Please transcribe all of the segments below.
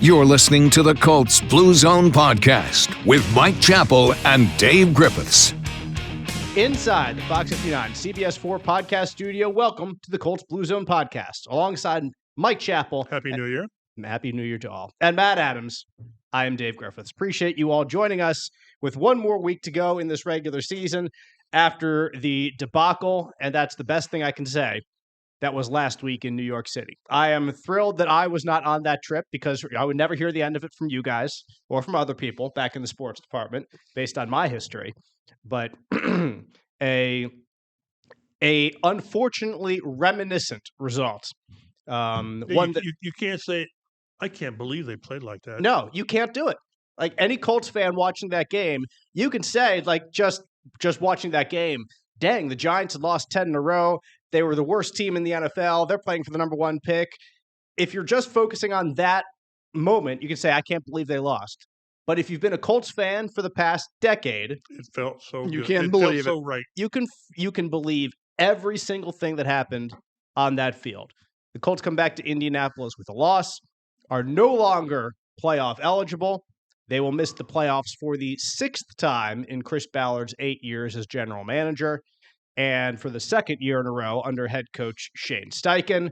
You're listening to the Colts Blue Zone Podcast with Mike Chappell and Dave Griffiths. Inside the Fox 59 CBS 4 podcast studio, welcome to the Colts Blue Zone Podcast. Alongside Mike Chappell. Happy New Year. Happy New Year to all. And Matt Adams, I am Dave Griffiths. Appreciate you all joining us with one more week to go in this regular season after the debacle, and that's the best thing I can say, that was last week in New York City. I am thrilled that I was not on that trip because I would never hear the end of it from you guys or from other people back in the sports department based on my history. But a unfortunately reminiscent result. You can't say, I can't believe they played like that. No, you can't do it. Like any Colts fan watching that game, you can say, like, just watching that game, dang, the Giants had lost 10 in a row. They were the worst team in the NFL. They're playing for the number one pick. If you're just focusing on that moment, you can say, I can't believe they lost. But if you've been a Colts fan for the past decade, it felt so you good. Can't believe it. So right. You can believe every single thing that happened on that field. The Colts come back to Indianapolis with a loss, are no longer playoff eligible. They will miss the playoffs for the sixth time in Chris Ballard's 8 years as general manager, and for the second year in a row under head coach Shane Steichen.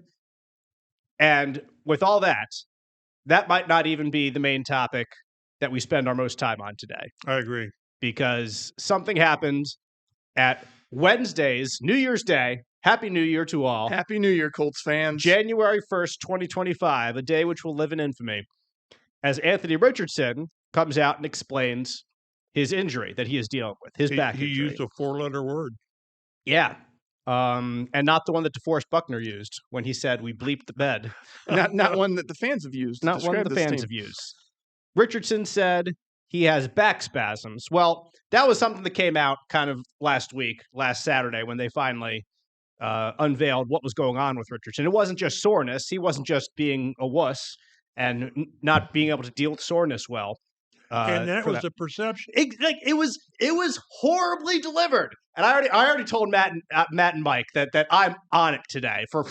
And with all that, that might not even be the main topic that we spend our most time on today. I agree. Because something happened at Wednesday's New Year's Day. Happy New Year to all. Happy New Year, Colts fans. January 1st, 2025, a day which will live in infamy, as Anthony Richardson comes out and explains his injury that he is dealing with, his back injury. He used a four-letter word. Yeah. And not the one that DeForest Buckner used when he said, we bleeped the bed. Not one that the fans have used. Not one that the fans have used. Richardson said he has back spasms. Well, that was something that came out kind of last Saturday, when they finally unveiled what was going on with Richardson. It wasn't just soreness. He wasn't just being a wuss and not being able to deal with soreness well. And that was the perception. It was horribly delivered. And I already told Matt and Mike that I'm on it today for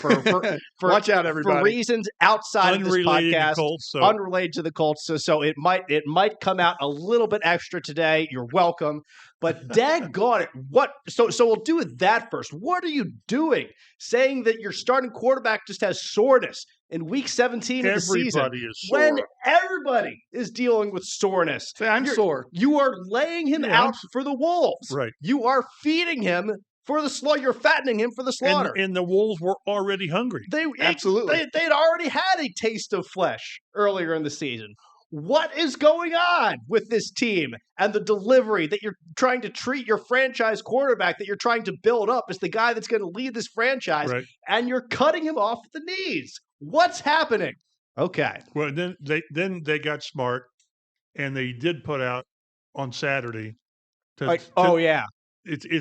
watch out, everybody, for reasons outside of this podcast, unrelated to the Colts. So it might come out a little bit extra today. You're welcome. But daggone it, what? So we'll do that first. What are you doing? Saying that your starting quarterback just has soreness in week 17 of the season, everybody is sore. When everybody is dealing with soreness. Say, I'm sore. You are laying him out for the wolves. Right. You are feeding him for the slaughter. You're fattening him for the slaughter. And the wolves were already hungry. Absolutely. They'd already had a taste of flesh earlier in the season. What is going on with this team and the delivery that you're trying to treat your franchise quarterback that you're trying to build up as the guy that's going to lead this franchise, right, and you're cutting him off at the knees? What's happening? Okay. Well, then they got smart, and they did put out on Saturday. It's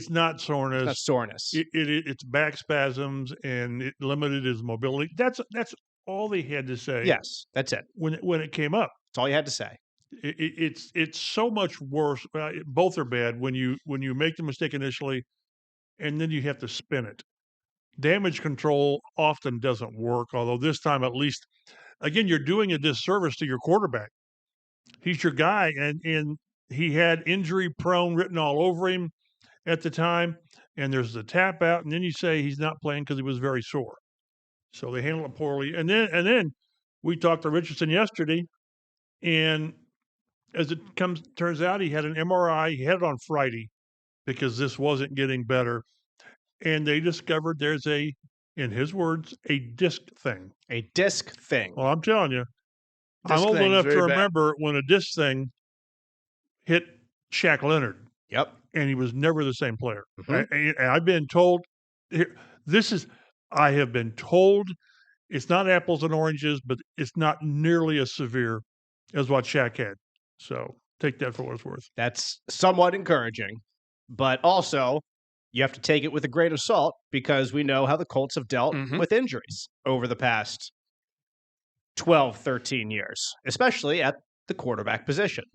not soreness. It's not soreness. It's back spasms, and it limited his mobility. That's all they had to say. Yes, that's it. When it came up. That's all you had to say. It's so much worse. Both are bad when you make the mistake initially, and then you have to spin it. Damage control often doesn't work, although this time, at least, again, you're doing a disservice to your quarterback. He's your guy, and he had injury prone written all over him at the time, and there's the tap out, and then you say he's not playing because he was very sore. So they handled it poorly. And then we talked to Richardson yesterday, and as it turns out, he had an MRI. He had it on Friday because this wasn't getting better. And they discovered there's in his words, a disc thing. A disc thing. Well, I'm telling you, I'm old enough to remember when a disc thing hit Shaq Leonard. Yep. And he was never the same player. Mm-hmm. And I've been told, I have been told it's not apples and oranges, but it's not nearly as severe as what Shaq had. So take that for what it's worth. That's somewhat encouraging, but also you have to take it with a grain of salt because we know how the Colts have dealt with injuries over the past 12, 13 years, especially at the quarterback position,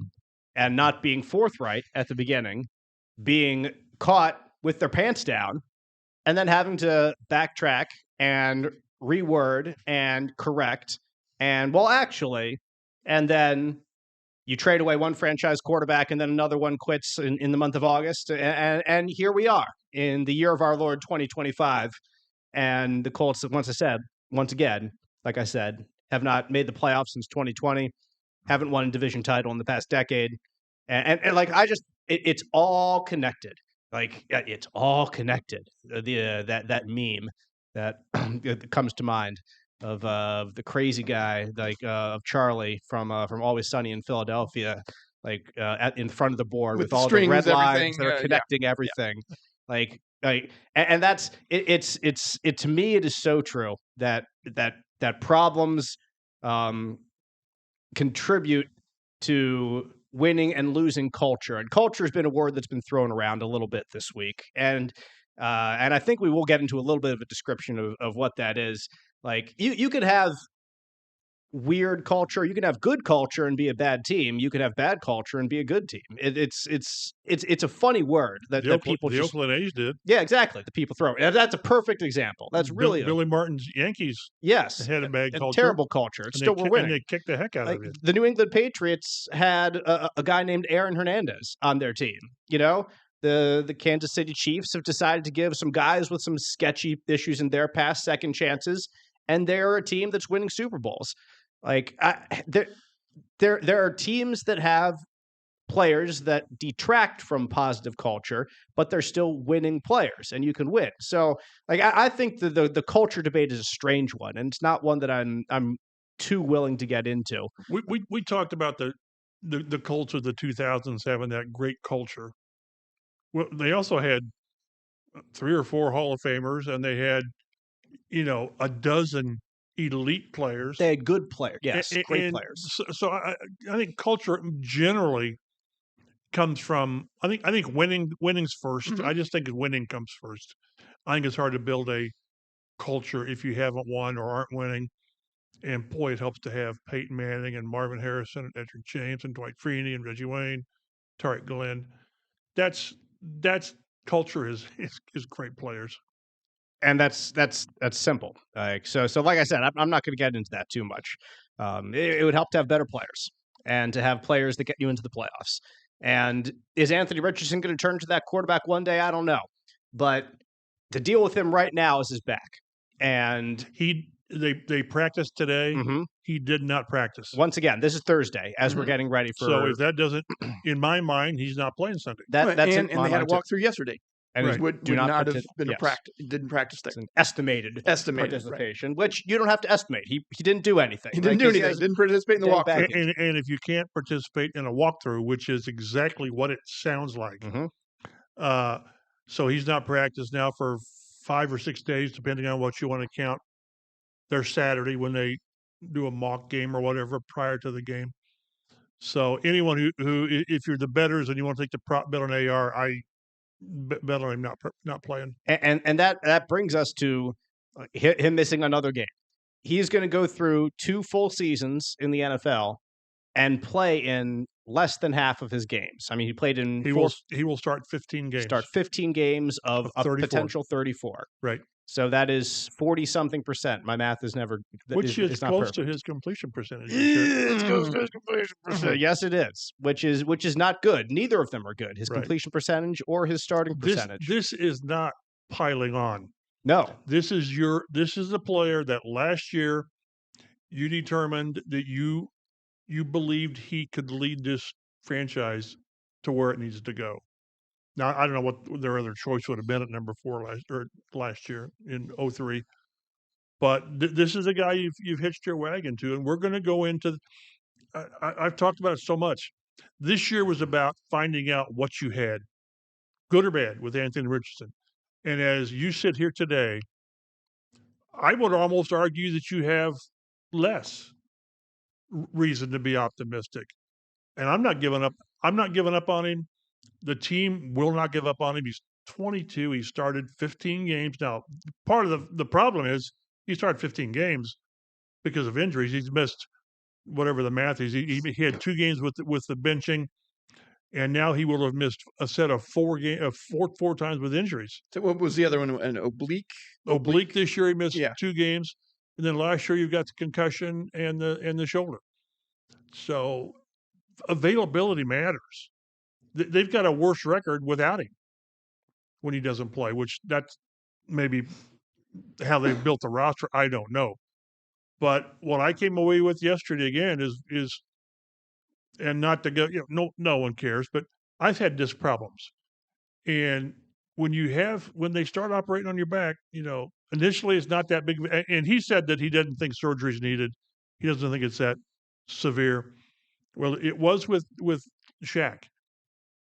and not being forthright at the beginning, being caught with their pants down, and then having to backtrack and reword and correct. And, well, actually, and then you trade away one franchise quarterback, and then another one quits in the month of August, and here we are in the year of our Lord 2025, and the Colts, once again, like I said, have not made the playoffs since 2020, haven't won a division title in the past decade, and like it's all connected. Like it's all connected. That meme that comes to mind of the crazy guy of Charlie from Always Sunny in Philadelphia, in front of the board with all the red lines that are connecting everything. And that's it to me. It is so true that problems contribute to winning and losing culture, and culture has been a word that's been thrown around a little bit this week, and I think we will get into a little bit of a description of what that is. Like you could have weird culture, you can have good culture and be a bad team. You could have bad culture and be a good team. It's a funny word that people the Oakland A's did. Yeah, exactly. The people throw it. That's a perfect example. That's really Billy Martin's Yankees. Yes, had a bad culture, terrible culture. It's still we're winning. And they kicked the heck out of it. The New England Patriots had a guy named Aaron Hernandez on their team. You know, the Kansas City Chiefs have decided to give some guys with some sketchy issues in their past second chances, and they're a team that's winning Super Bowls. Like there are teams that have players that detract from positive culture, but they're still winning players, and you can win. So, like I think the culture debate is a strange one, and it's not one that I'm too willing to get into. We talked about the Colts of the 2007, that great culture. Well, they also had 3 or 4 Hall of Famers, and they had a dozen elite players. They had good players, yes, great players. So I think culture generally comes from I think winning's first. Mm-hmm. I just think winning comes first. I think it's hard to build a culture if you haven't won or aren't winning. And boy, it helps to have Peyton Manning and Marvin Harrison and Edric James and Dwight Freeney and Reggie Wayne, Tariq Glenn. That's culture is great players. And that's simple. So like I said, I'm not going to get into that too much. It would help to have better players and to have players that get you into the playoffs. And is Anthony Richardson going to turn to that quarterback one day? I don't know. But the deal with him right now is his back. And they practiced today. Mm-hmm. He did not practice. Once again, this is Thursday as we're getting ready for. So if that doesn't, in my mind, he's not playing Sunday. And they had a walkthrough yesterday. And would not have been a practice. Didn't practice there. It's an estimated participation, right. which you don't have to estimate. He didn't do anything. He didn't do anything. Didn't participate in the walkthrough. And if you can't participate in a walkthrough, which is exactly what it sounds like, so he's not practiced now for 5 or 6 days, depending on what you want to count. Their Saturday when they do a mock game or whatever prior to the game. So anyone who if you're the bettors and you want to take the prop bet on AR, I bet on him not playing. And that brings us to him missing another game. He's going to go through 2 full seasons in the NFL and play in less than half of his games. I mean, he played in he will start 15 games. Start 15 games of a potential 34. Right. So that is 40-something%. My math is never which is close perfect. to his completion percentage. It's close to his completion percentage. Yes, it is. Which is not good. Neither of them are good. His completion percentage or his starting percentage. This is not piling on. No. This is the player that last year you determined that you believed he could lead this franchise to where it needs to go. Now, I don't know what their other choice would have been at number 4 last year in 2003. But this is a guy you've hitched your wagon to, and we're going to go into I've talked about it so much. This year was about finding out what you had, good or bad, with Anthony Richardson. And as you sit here today, I would almost argue that you have less reason to be optimistic. And I'm not giving up. I'm not giving up on him. The team will not give up on him. He's 22. He started 15 games. Now, part of the problem is he started 15 games because of injuries. He's missed whatever the math is. He had 2 games with the benching, and now he will have missed a set of 4 times with injuries. So what was the other one? An oblique? Oblique this year he missed 2 games, and then last year you've got the concussion and the shoulder. So availability matters. They've got a worse record without him when he doesn't play, which that's maybe how they've built the roster. I don't know. But what I came away with yesterday again is and not to go, no one cares, but I've had disc problems. And when they start operating on your back, initially it's not that big. And he said that he doesn't think surgery is needed. He doesn't think it's that severe. Well, it was with Shaq.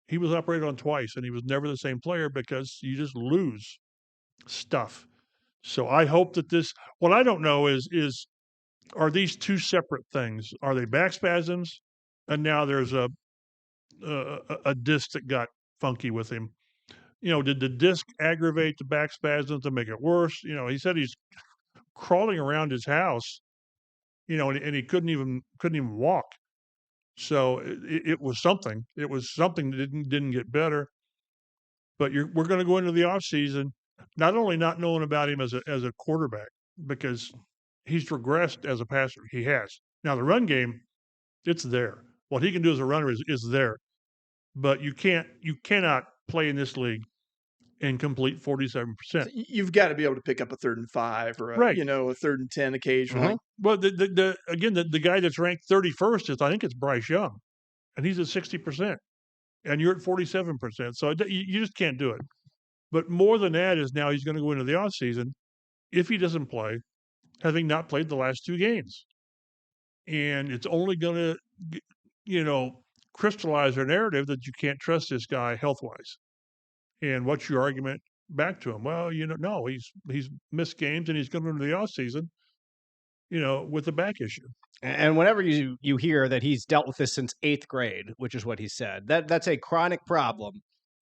He was operated on twice, and he was never the same player because you just lose stuff. So I hope that what I don't know is are these two separate things? Are they back spasms? And now there's a disc that got funky with him. Did the disc aggravate the back spasms to make it worse? He said he's crawling around his house, and he couldn't even walk. So it was something. It was something that didn't get better. But we're going to go into the offseason not only not knowing about him as a quarterback, because he's regressed as a passer. He has. Now the run game, it's there. What he can do as a runner is there. But you cannot play in this league and complete 47%. So you've got to be able to pick up a 3rd and 5 or a 3rd and 10 occasionally. Mm-hmm. Well, the guy that's ranked 31st I think it's Bryce Young, and he's at 60%, and you're at 47%. So you just can't do it. But more than that is now he's going to go into the offseason if he doesn't play, having not played the last 2 games, and it's only going to crystallize a narrative that you can't trust this guy health-wise. And what's your argument back to him? Well, no, he's missed games and he's going into the offseason, with a back issue. And whenever you hear that he's dealt with this since 8th grade, which is what he said, that's a chronic problem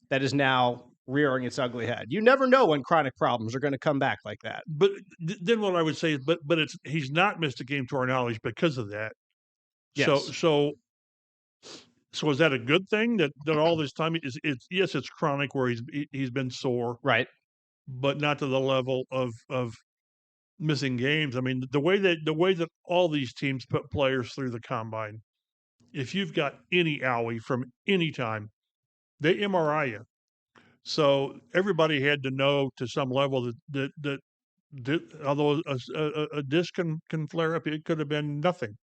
that is now rearing its ugly head. You never know when chronic problems are going to come back like that. But then what I would say is, but he's not missed a game to our knowledge because of that. Yes. So is that a good thing that all this time it's chronic where he's been sore, right? But not to the level of missing games. I mean, the way that all these teams put players through the combine, if you've got any owie from any time, they MRI you. So everybody had to know to some level that although a disc can flare up, it could have been nothing,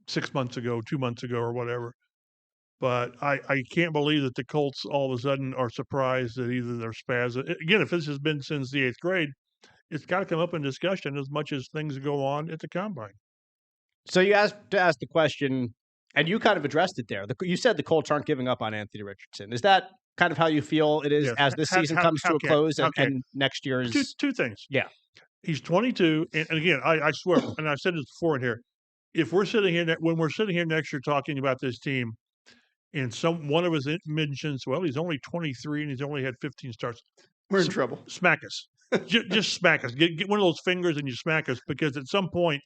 6 months ago, 2 months ago, or whatever. But I can't believe that the Colts all of a sudden are surprised that either their spasm. Again, if this has been since the 8th grade, it's got to come up in discussion as much as things go on at the combine. So you asked the question, and you kind of addressed it there. You said the Colts aren't giving up on Anthony Richardson. Is that kind of how you feel it is as this season comes to a close and next year's? Two things. Yeah. He's 22, and again, I swear, and I've said this before in here, if we're sitting here, when we're sitting here next year talking about this team, and one of us mentions, well, he's only 23 and he's only had 15 starts. We're in trouble. Smack us. Just smack us. Get one of those fingers and you smack us, because at some point,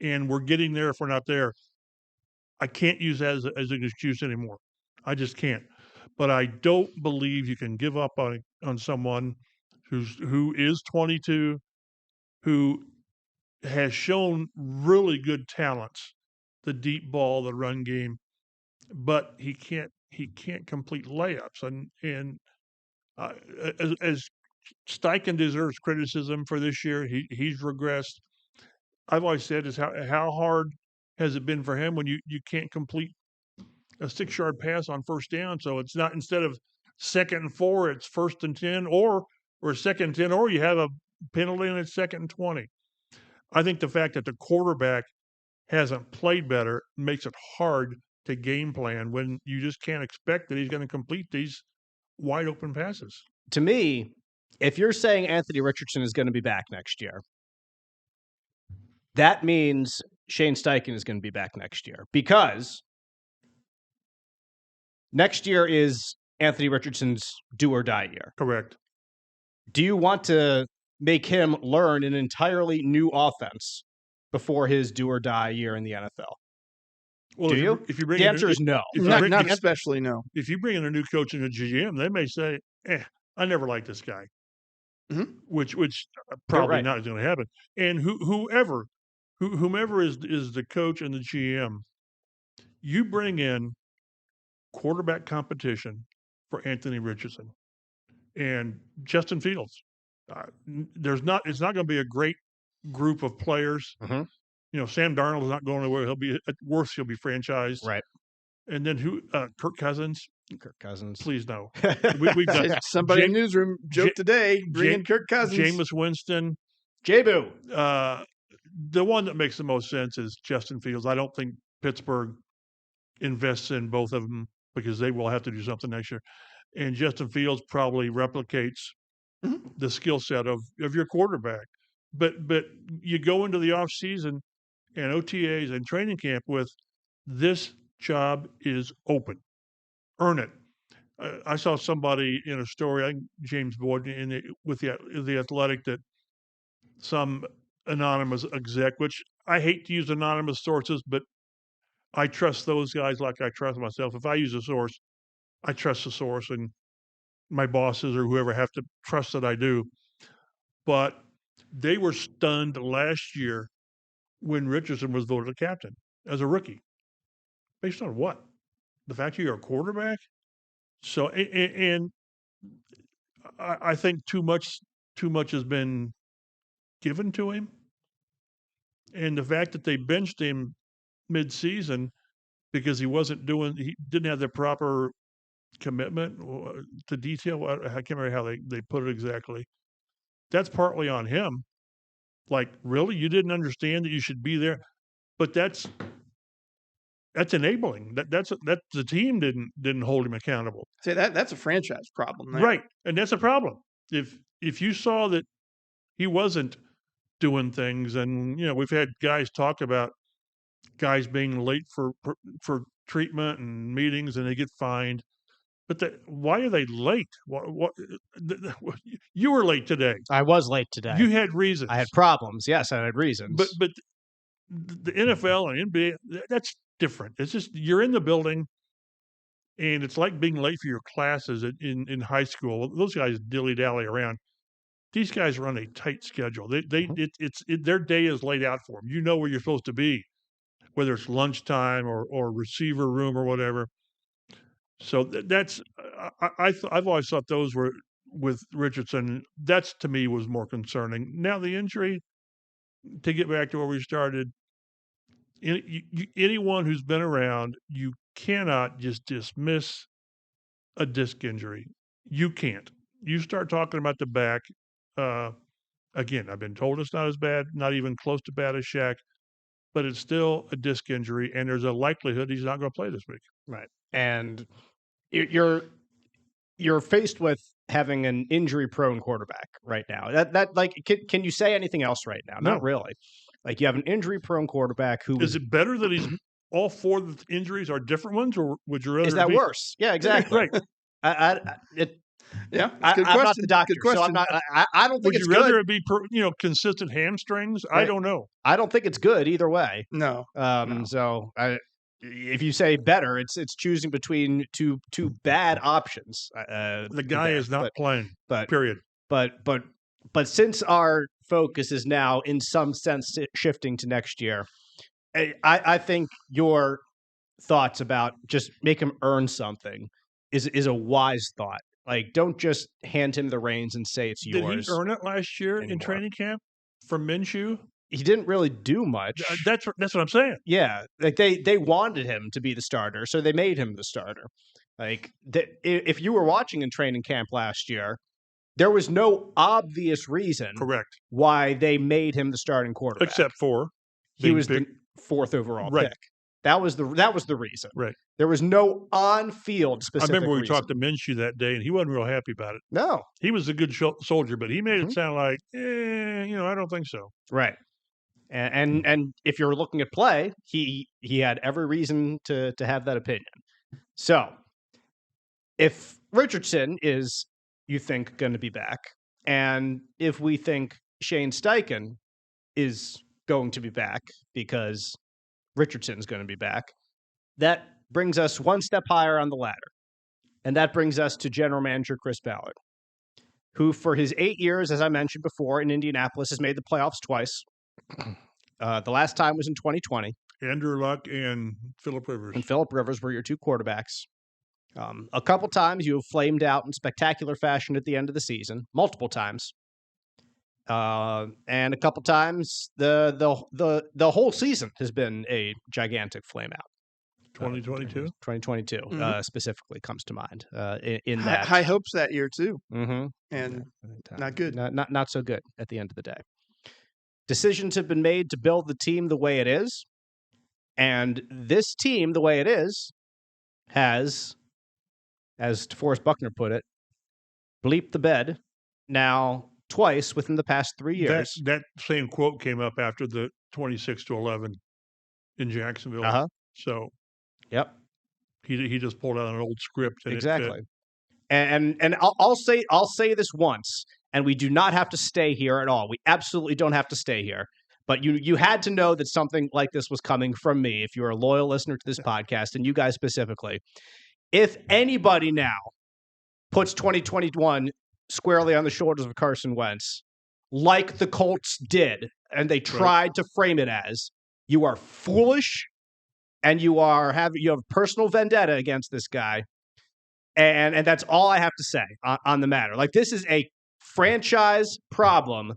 and we're getting there if we're not there, I can't use that as an excuse anymore. I just can't. But I don't believe you can give up on someone who is 22, who has shown really good talents, the deep ball, the run game, but he can't complete layups. And as Steichen deserves criticism for this year, he's regressed. I've always said is how hard has it been for him when you can't complete a 6-yard pass on first down? So it's not, instead of 2nd and 4, it's 1st and 10, or 2nd and 10, or you have a penalty and it's 2nd and 20. I think the fact that the quarterback hasn't played better makes it hard to game plan when you just can't expect that he's going to complete these wide open passes. To me, if you're saying Anthony Richardson is going to be back next year, that means Shane Steichen is going to be back next year, because next year is Anthony Richardson's do or die year. Correct. Do you want to make him learn an entirely new offense before his do or die year in the NFL? Well, do you? If you bring the answer is no. Not especially no. If you bring in a new coach and a GM, they may say, I never liked this guy, which probably not is going to happen. And whoever whomever is the coach and the GM, you bring in quarterback competition for Anthony Richardson and Justin Fields. It's not going to be a great group of players. Mm-hmm. Sam Darnold is not going anywhere. He'll be at worst, he'll be franchised. Right. And then who? Kirk Cousins. Kirk Cousins. Please no. We've got somebody in the newsroom joked today. Bring in Kirk Cousins. Jameis Winston. J-Boo. The one that makes the most sense is Justin Fields. I don't think Pittsburgh invests in both of them because they will have to do something next year. And Justin Fields probably replicates the skill set of your quarterback. But you go into the offseason and OTAs and training camp with this job is open. Earn it. I saw somebody in a story, I think James Boyd with the Athletic, that some anonymous exec, which I hate to use anonymous sources, but I trust those guys like I trust myself. If I use a source, I trust the source, and my bosses or whoever have to trust that I do. But they were stunned last year when Richardson was voted a captain as a rookie. Based on what? The fact you're a quarterback? So, and I think too much has been given to him. And the fact that they benched him mid-season because he didn't have the proper commitment to detail. I can't remember how they put it exactly. That's partly on him. Like, really? You didn't understand that you should be there? But that's enabling. That's the team didn't hold him accountable. See, that's a franchise problem, right? And that's a problem. If you saw that he wasn't doing things, and we've had guys talk about guys being late for treatment and meetings, and they get fined. But why are they late? What you were late today. I was late today. You had reasons. I had problems. Yes, I had reasons. But the NFL and NBA, that's different. It's just you're in the building, and it's like being late for your classes in high school. Those guys dilly-dally around. These guys run a tight schedule. Their day is laid out for them. You know where you're supposed to be, whether it's lunchtime or receiver room or whatever. So that's I've always thought those were with Richardson. That's to me was more concerning. Now the injury, to get back to where we started, anyone who's been around, you cannot just dismiss a disc injury. You can't. You start talking about the back. Again, I've been told it's not as bad, not even close to bad as Shaq, but it's still a disc injury, and there's a likelihood he's not going to play this week. Right. And you're faced with having an injury-prone quarterback right now. That like, can you say anything else right now? No. Not really. Like, you have an injury-prone quarterback who is it better that he's all four of the injuries are different ones, or would you rather? Is that worse? Yeah, exactly. Right. I'm not the doctor, so I'm not. I don't think it's good. Would you rather it be consistent hamstrings? Right. I don't know. I don't think it's good either way. No. So if you say better, it's choosing between two bad options. The guy is not playing. Period. But since our focus is now in some sense shifting to next year, I think your thoughts about just make him earn something is a wise thought. Like, don't just hand him the reins and say it's yours. Did he earn it last year anymore in training camp from Minshew? He didn't really do much. That's what I'm saying. Yeah, like they wanted him to be the starter, so they made him the starter. Like, if you were watching in training camp last year, there was no obvious reason, correct, why they made him the starting quarterback, except for he was the 4th overall pick. That was the reason. Right. There was no on-field specific. I remember we reason. Talked to Minshew that day, and he wasn't real happy about it. No, he was a good soldier, but he made it sound like, I don't think so. Right. And if you're looking at play, he had every reason to have that opinion. So, if Richardson is, you think, going to be back, and if we think Shane Steichen is going to be back because Richardson's going to be back, that brings us one step higher on the ladder. And that brings us to general manager Chris Ballard, who for his 8 years, as I mentioned before, in Indianapolis has made the playoffs twice. The last time was in 2020. Andrew Luck and Phillip Rivers. And Phillip Rivers were your two quarterbacks. A couple times you have flamed out in spectacular fashion at the end of the season, multiple times. And a couple times the whole season has been a gigantic flame out. 2022? 2022 specifically comes to mind in that. High hopes that year too. Mm-hmm. And not good. Not so good at the end of the day. Decisions have been made to build the team the way it is. And this team, the way it is, has, as DeForest Buckner put it, bleeped the bed now twice within the past 3 years. That same quote came up after the 26-11 in Jacksonville. Uh-huh. So, yep, he just pulled out an old script. And exactly. And I'll say this once, and we do not have to stay here at all. We absolutely don't have to stay here. But you had to know that something like this was coming from me if you're a loyal listener to this podcast, and you guys specifically. If anybody now puts 2021 squarely on the shoulders of Carson Wentz, like the Colts did, and they tried to frame it as, you are foolish, and you have personal vendetta against this guy, and that's all I have to say on the matter. Like, this is a franchise problem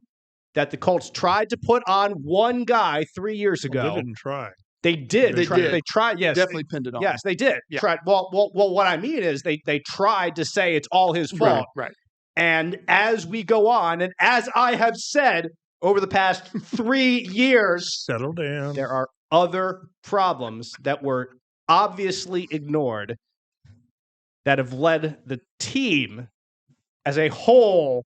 that the Colts tried to put on one guy 3 years ago. They didn't try. They did. They did. They tried. Yes, definitely pinned it on. Yes, they did. Yeah. Tried. Well, what I mean is they tried to say it's all his fault. Right. And as we go on, and as I have said over the past 3 years, settle down. There are other problems that were obviously ignored that have led the team as a whole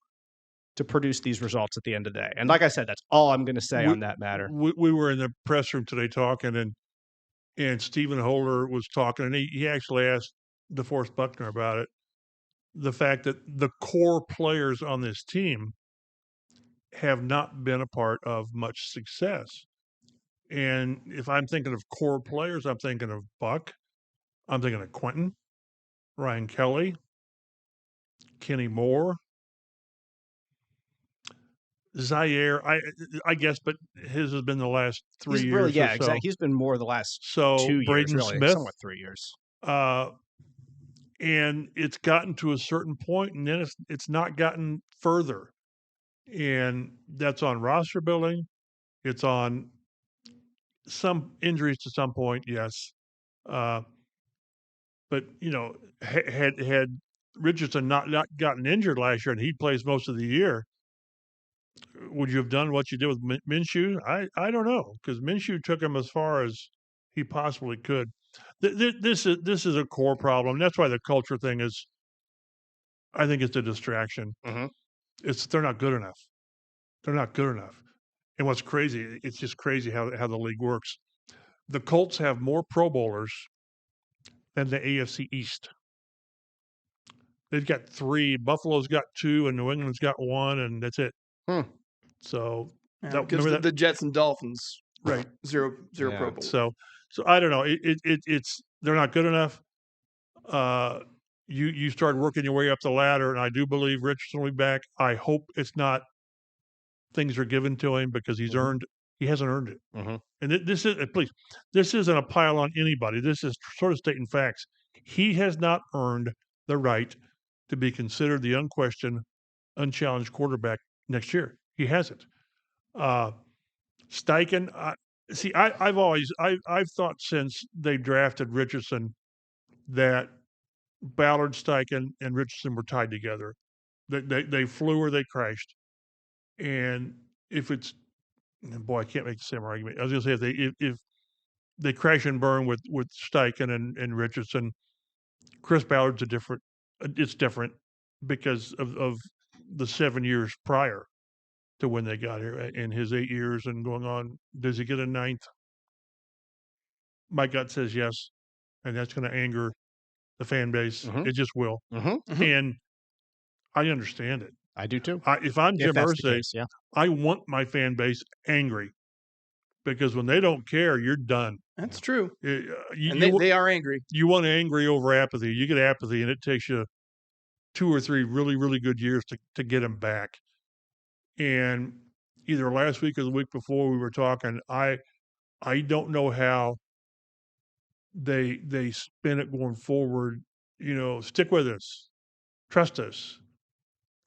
to produce these results at the end of the day. And like I said, that's all I'm going to say on that matter. We were in the press room today talking, and Stephen Holder was talking, and he actually asked DeForest Buckner about it. The fact that the core players on this team have not been a part of much success. And if I'm thinking of core players, I'm thinking of Buck. I'm thinking of Quentin, Ryan Kelly, Kenny Moore, Zaire, I guess, but his has been the last 3 years. Really, yeah, or so. exactly. He's been more the last 2 years, Braden really, Smith, somewhat 3 years. And it's gotten to a certain point, and then it's not gotten further. And that's on roster building. It's on some injuries to some point, yes. But had Richardson not gotten injured last year and he plays most of the year, would you have done what you did with Minshew? I don't know, because Minshew took him as far as he possibly could. This is a core problem. That's why the culture thing is, I think it's a distraction. Mm-hmm. They're not good enough. They're not good enough. And what's crazy, it's just crazy how the league works. The Colts have more Pro Bowlers than the AFC East. They've got 3. Buffalo's got 2, and New England's got 1, and that's it. So because the Jets and Dolphins, right? Zero Pro Bowl. So I don't know. It's they're not good enough. You start working your way up the ladder, and I do believe Richardson will be back. I hope it's not things are given to him because he hasn't earned it. Mm-hmm. And this isn't a pile on anybody. This is sort of stating facts. He has not earned the right to be considered the unquestioned, unchallenged quarterback next year. He hasn't. Steichen, I've thought since they drafted Richardson that Ballard, Steichen, and Richardson were tied together. They flew or they crashed. And if it's, boy, I can't make the same argument. I was going to say if they crash and burn with Steichen and Richardson, Chris Ballard's it's different because of the 7 years prior to when they got here in his 8 years and going on. Does he get a 9th? My gut says yes, and that's going to anger the fan base. Mm-hmm. It just will. Mm-hmm. And I understand it. I do too. If I'm Jim Irsay, yeah. I want my fan base angry because when they don't care, you're done. That's true. They are angry. You want angry over apathy. You get apathy, and it takes you 2 or 3 really, really good years to get them back. And either last week or the week before we were talking. I don't know how they spin it going forward. Stick with us, trust us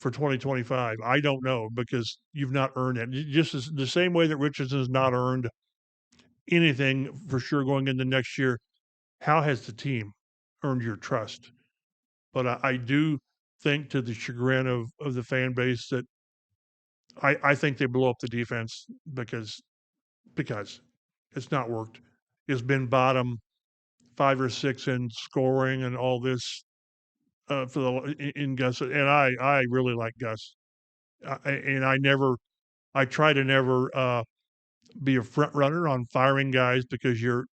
for 2025. I don't know, because you've not earned it. Just as, the same way that Richardson has not earned anything for sure going into next year. How has the team earned your trust? But I do think, to the chagrin of the fan base, that I think they blow up the defense because it's not worked. It's been bottom 5 or 6 in scoring and all this in Gus. And I really like Gus. I try to never be a front runner on firing guys, because you're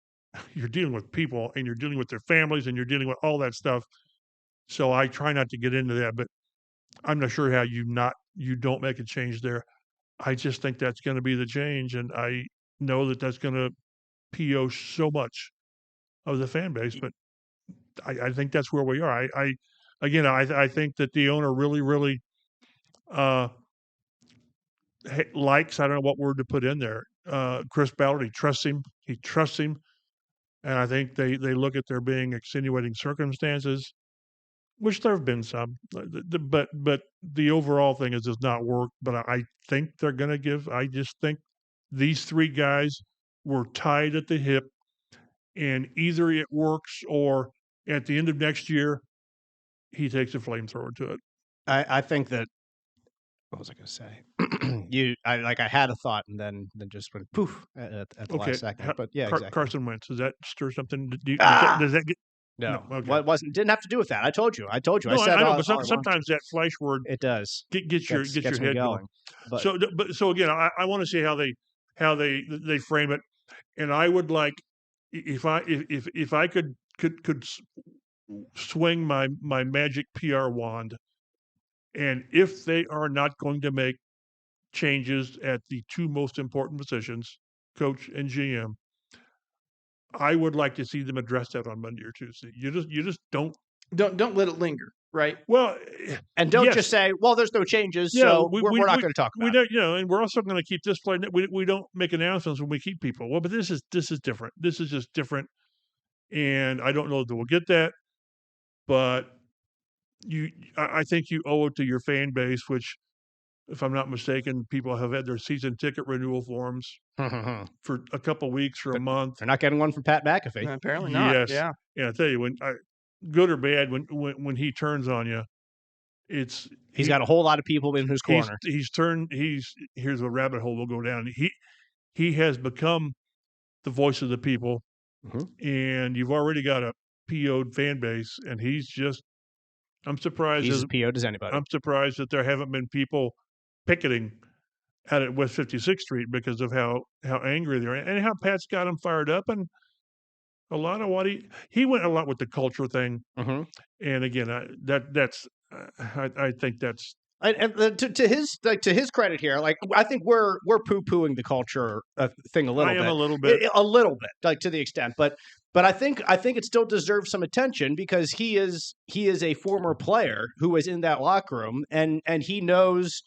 dealing with people and you're dealing with their families and you're dealing with all that stuff. So I try not to get into that, but I'm not sure how you don't make a change there. I just think that's going to be the change, and I know that that's going to PO so much of the fan base. But I think that's where we are. I think that the owner really, really likes, I don't know what word to put in there, Chris Ballard. He trusts him. And I think they look at there being extenuating circumstances, which there have been some, but the overall thing is does not work. But I think they're going to give. I just think these 3 guys were tied at the hip, and either it works or at the end of next year he takes a flamethrower to it. I think that. What was I going to say? I had a thought and then just went poof at the last second. But yeah, exactly. Carson Wentz, does that stir something? Does that get? No. Okay. Well, it didn't have to do with that. I told you. No, I said. I know, but sometimes that flash word it does get your head going. But, so again, I want to see how they frame it, and I would like, if I could swing my magic PR wand, and if they are not going to make changes at the 2 most important positions, coach and GM, I would like to see them address that on Monday or Tuesday. You just don't let it linger, right? Well, and don't just say, "Well, there's no changes, so we're not going to talk about it." And we're also going to keep this play. We don't make announcements when we keep people. Well, but this is different. This is just different, and I don't know that we'll get that, but I think you owe it to your fan base, which, if I'm not mistaken, people have had their season ticket renewal forms for a couple weeks or a month. They're not getting one from Pat McAfee. Apparently not. Yes. Yeah. I tell you, when good or bad, when he turns on you, he's got a whole lot of people in his corner. Here's a rabbit hole we'll go down. He has become the voice of the people, and you've already got a PO'd fan base, and I'm surprised. He's as PO'd as anybody. I'm surprised that there haven't been people picketing at West 56th Street because of how angry they are and how Pat's got them fired up. And a lot of what he went a lot with the culture thing. And again, I think that's. And to his credit here, I think we're poo-pooing the culture thing a little bit. I am a little bit, to the extent, but I think it still deserves some attention, because he is a former player who was in that locker room, and he knows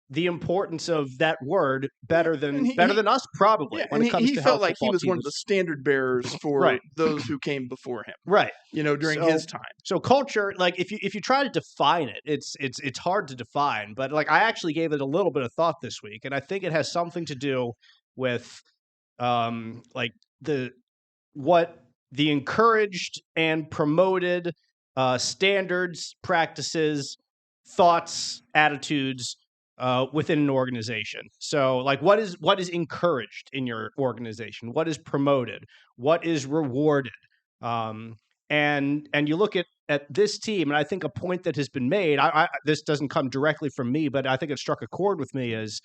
the importance of that word better than us, probably. Yeah, he felt like he was one of the standard bearers for those who came before him, right? During his time. So culture, if you try to define it, it's hard to define. But I actually gave it a little bit of thought this week, and I think it has something to do with the encouraged and promoted standards, practices, thoughts, attitudes within an organization. So what is encouraged in your organization? What is promoted? What is rewarded? And you look at this team, and I think a point that has been made, this doesn't come directly from me, but I think it struck a chord with me, is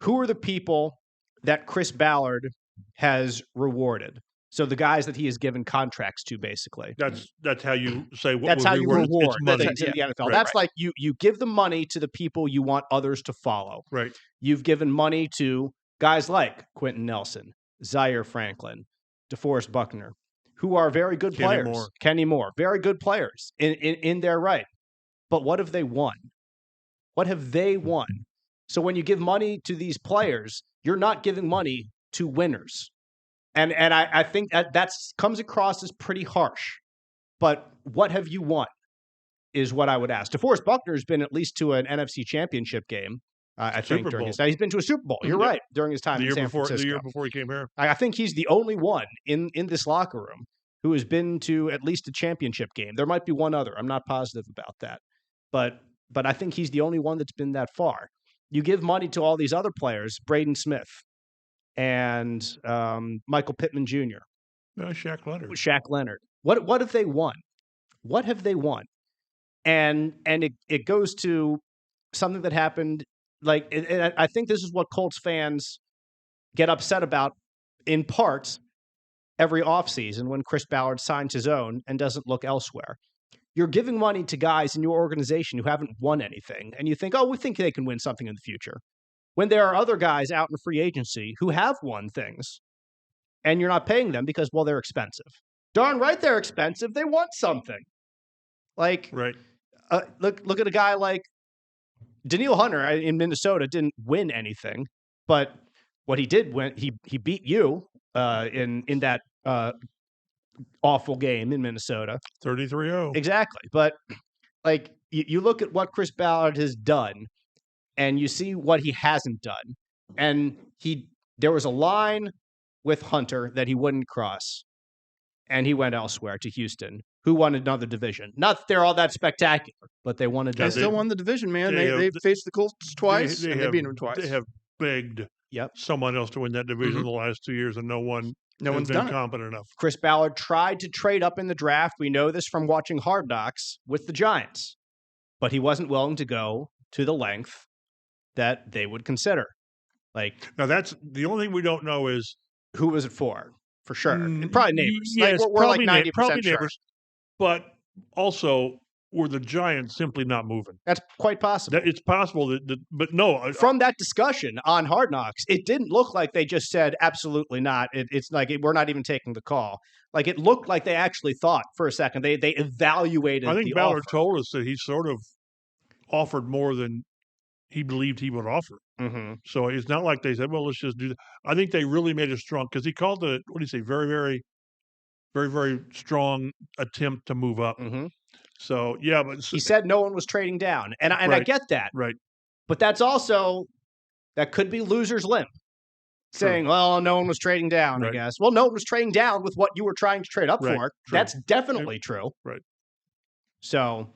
who are the people that Chris Ballard has rewarded? So the guys that he has given contracts to, basically. That's how you say what that's how you reward things in the NFL. Right. That's you give the money to the people you want others to follow. Right. You've given money to guys like Quentin Nelson, Zaire Franklin, DeForest Buckner, who are very good players. Kenny Moore, very good players in their right. But what have they won? What have they won? So when you give money to these players, you're not giving money to winners. And I think that comes across as pretty harsh. But what have you won is what I would ask. DeForest Buckner's been at least to an NFC Championship game, I think, during his time. He's been to a Super Bowl. You're right, during his time in San Francisco. The year before he came here. I think he's the only one in this locker room who has been to at least a championship game. There might be one other. I'm not positive about that. But I think he's the only one that's been that far. You give money to all these other players, Braden Smith and Michael Pittman Jr. Shaq Leonard. What have they won? What have they won? And it goes to something that happened. I think this is what Colts fans get upset about in part every offseason when Chris Ballard signs his own and doesn't look elsewhere. You're giving money to guys in your organization who haven't won anything, and you think, oh, we think they can win something in the future. When there are other guys out in free agency who have won things, and you're not paying them because, well, they're expensive. Darn right they're expensive. They want something. Right. Look at a guy like Danielle Hunter in Minnesota didn't win anything, but what he did win, he beat you in that awful game in Minnesota. 33-0. Exactly. But you look at what Chris Ballard has done and you see what he hasn't done. And there was a line with Hunter that he wouldn't cross. And he went elsewhere to Houston, who won another division. Not that they're all that spectacular, but they won a division. They still won the division, man. They faced the Colts twice, and they beat them twice. They have begged someone else to win that division the last 2 years, and no one's been competent enough. Chris Ballard tried to trade up in the draft. We know this from watching Hard Knocks with the Giants. But he wasn't willing to go to the length that they would consider. Now, that's the only thing we don't know is who was it for sure. And probably neighbors. Yes, we're like 90% probably sure. Neighbors, but also were the Giants simply not moving? That's quite possible. It's possible but no. From that discussion on Hard Knocks, it didn't look like they just said absolutely not. It's like we're not even taking the call. It looked like they actually thought for a second. They evaluated. I think the Ballard offer. told us that he sort of offered more than he believed he would offer. Mm-hmm. So it's not like they said, well, let's just do that. I think they really made it strong because he called it, what do you say, very, very, very, very strong attempt to move up. Mm-hmm. So, yeah. But he said no one was trading down. And I get that. Right. But that could be loser's limp. Saying, well, no one was trading down, I guess. Well, no one was trading down with what you were trying to trade up for. True. That's definitely true. Right. So,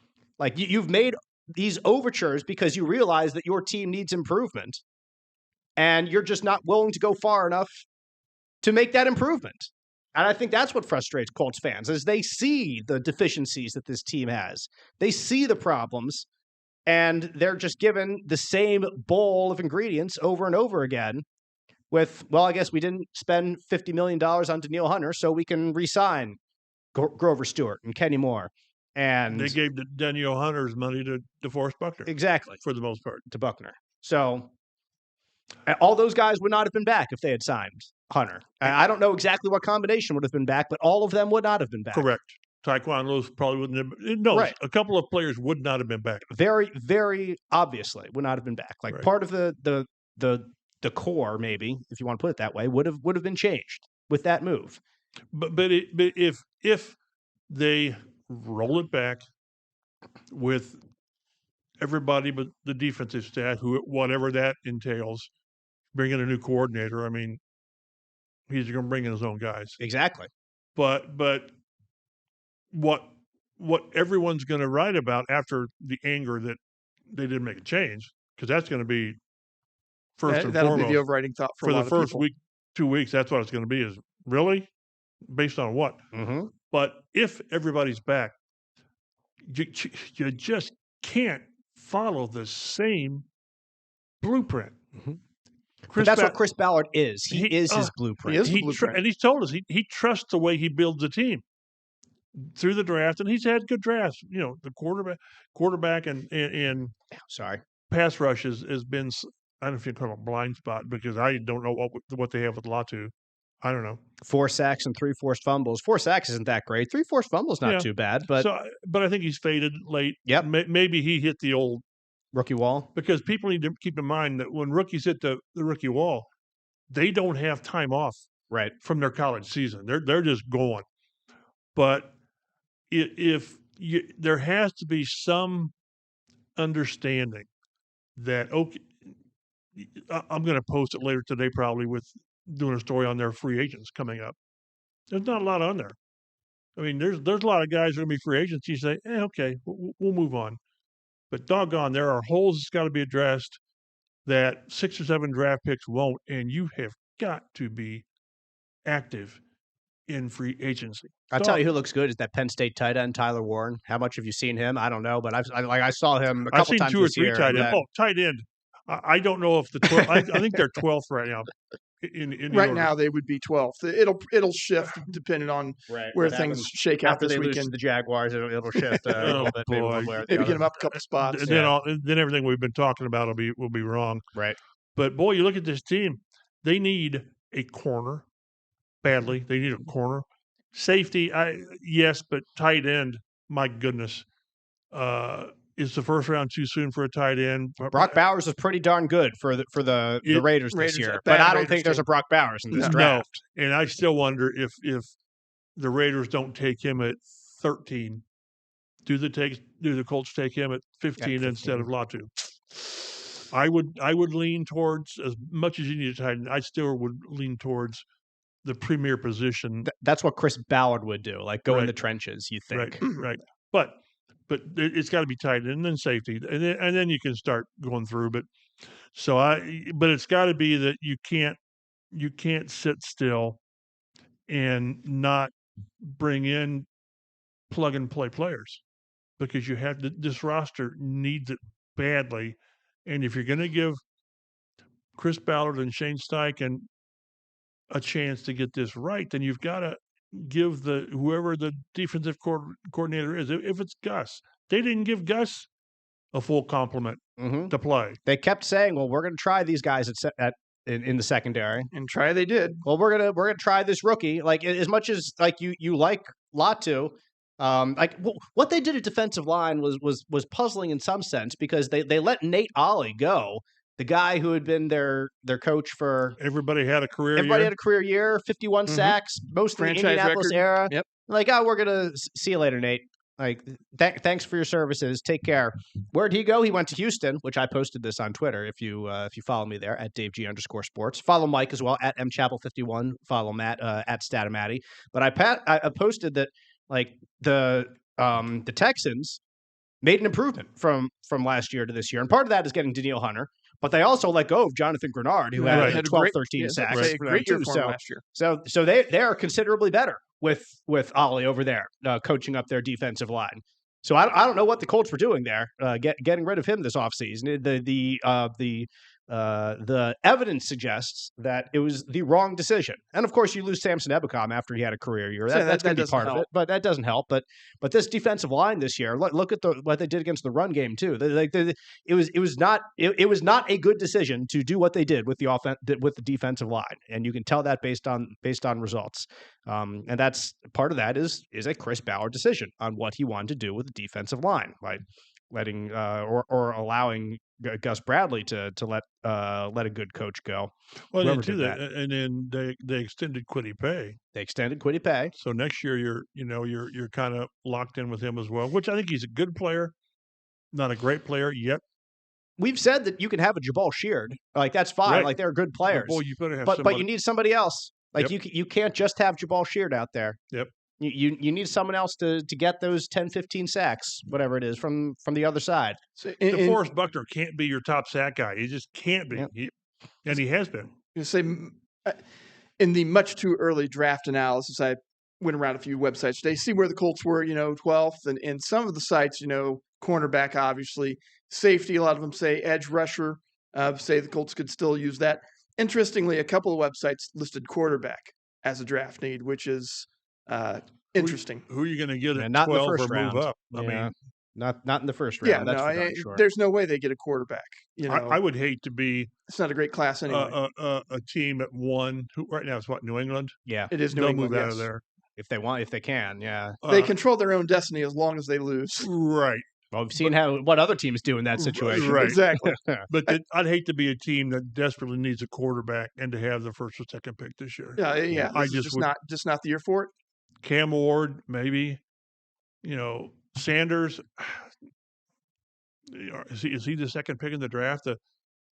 you've made these overtures because you realize that your team needs improvement, and you're just not willing to go far enough to make that improvement. And I think that's what frustrates Colts fans, is they see the deficiencies that this team has. They see the problems, and they're just given the same bowl of ingredients over and over again with, well, I guess we didn't spend $50 million on Danielle Hunter, so we can re-sign Grover Stewart and Kenny Moore. And they gave Danielle Hunter's money to DeForest Buckner. Exactly. For the most part. To Buckner. So all those guys would not have been back if they had signed Hunter. I don't know exactly what combination would have been back, but all of them would not have been back. Correct. Taekwondo Lewis probably wouldn't have been. No, a couple of players would not have been back. Very, very obviously would not have been back. Part of the core, maybe, if you want to put it that way, would have been changed with that move. But if they roll it back with everybody but the defensive staff, whatever that entails, bring in a new coordinator. I mean, he's going to bring in his own guys. Exactly. But what everyone's going to write about after the anger that they didn't make a change, because that's going to be first and that'll foremost. Be the overriding thought for the first week, 2 weeks. That's what it's going to be. Is really based on what? Mm-hmm. But if everybody's back, you just can't follow the same blueprint. Mm-hmm. That's what Chris Ballard is. He is his blueprint. He is the blueprint. And he's told us he trusts the way he builds the team through the draft, and he's had good drafts. The quarterback and pass rush has been. I don't know if you call it a blind spot, because I don't know what they have with Latu. I don't know. 4 sacks and 3 forced fumbles. 4 sacks isn't that great. 3 forced fumbles not too bad, but I think he's faded late. Yep. Maybe he hit the old Rookie wall? Because people need to keep in mind that when rookies hit the rookie wall, they don't have time off from their college season. They're just going. But there has to be some understanding that, okay, I'm going to post it later today probably with doing a story on their free agents coming up. There's not a lot on there. I mean, there's a lot of guys that are going to be free agents. You say, okay, we'll move on. But doggone, there are holes that's got to be addressed that 6 or 7 draft picks won't, and you have got to be active in free agency. I'll tell you who looks good is that Penn State tight end, Tyler Warren. How much have you seen him? I don't know, but I saw him a couple times this year. I've seen 2 or 3 tight ends. Oh, tight end. I don't know if the 12th. I think they're 12th right now. Right now, they would be 12th. It'll shift depending on where things shake out this weekend. Lose to the Jaguars, it'll shift a little bit. Maybe get them up a couple spots. Then everything we've been talking about will be wrong. Right. But boy, you look at this team. They need a corner badly. They need a corner. Safety, yes, but tight end, my goodness. Is the first round too soon for a tight end? Brock Bowers is pretty darn good for the Raiders this year, but I don't think there's a Brock Bowers in this draft. No. And I still wonder if the Raiders don't take him at 13. Do the Colts take him at 15 instead of Latu? I would lean towards, as much as you need a tight end, I still would lean towards the premier position. That's what Chris Ballard would do, like go in the trenches. You think, right? But it's got to be tight, and then safety, and then you can start going through. But it's got to be that you can't sit still and not bring in plug and play players, because you have this roster needs it badly, and if you're going to give Chris Ballard and Shane Steichen a chance to get this right, then you've got to give whoever the defensive coordinator is. If it's Gus, they didn't give Gus a full complement to play. They kept saying, "Well, we're going to try these guys in the secondary," and try they did. Well, we're gonna try this rookie. Like, as much as like you like Latu, what they did at defensive line was puzzling in some sense, because they let Nate Ollie go. The guy who had been their coach for everybody had a career year, 51 sacks, most of the Indianapolis era. Yep. Like, we're gonna see you later, Nate. Like, thanks for your services. Take care. Where'd he go? He went to Houston, which I posted this on Twitter. If you follow me there at DaveG_sports, follow Mike as well at mchapel51. Follow Matt at Statomati. But I posted that, like, the Texans made an improvement from last year to this year, and part of that is getting Danielle Hunter. But they also let go of Jonathan Grenard, who had 12, 13 sacks. A great year for him last year. So they are considerably better with Ollie over there, coaching up their defensive line. So I don't know what the Colts were doing there, getting rid of him this offseason. The evidence suggests that it was the wrong decision. And of course, you lose Samson Ebukam after he had a career year. That's going to be part of it, but that doesn't help. But this defensive line this year, look at what they did against the run game too. It was not a good decision to do what they did with the defensive line, and you can tell that based on results. And that's part of that is a Chris Ballard decision on what he wanted to do with the defensive line, like letting or allowing Gus Bradley to let a good coach go. Well, they do that, and then they extended Kwity Paye. They extended Kwity Paye. So next year you're kind of locked in with him as well, which I think he's a good player, not a great player yet. We've said that you can have a Jabal Sheard, like that's fine, right. Like they're good players. Well, you better have but you need somebody else. Like you can't just have Jabal Sheard out there. Yep. You need someone else to get those 10, 15 sacks, whatever it is, from the other side. So DeForest Buckner can't be your top sack guy. He just can't be. Yep. And he has been. You say in the much too early draft analysis, I went around a few websites today, see where the Colts were, 12th, and some of the sites, cornerback, obviously, safety. A lot of them say edge rusher. Say the Colts could still use that. Interestingly, a couple of websites listed quarterback as a draft need, which is interesting. Who are you going to get at not 12 in the first or round. move up? I mean, not in the first round. Yeah, sure. There's no way they get a quarterback. I would hate to be. It's not a great class anyway. A team at 1 who right now it's New England. Yeah, it is New England. They'll move out of there if they can. Yeah, they control their own destiny as long as they lose. Right. Well, we've seen what other teams do in that situation. Right. Exactly. But I'd hate to be a team that desperately needs a quarterback and to have the first or second pick this year. Yeah. I This is just would. just not the year for it. Cam Ward, maybe. Sanders. Is he the second pick in the draft?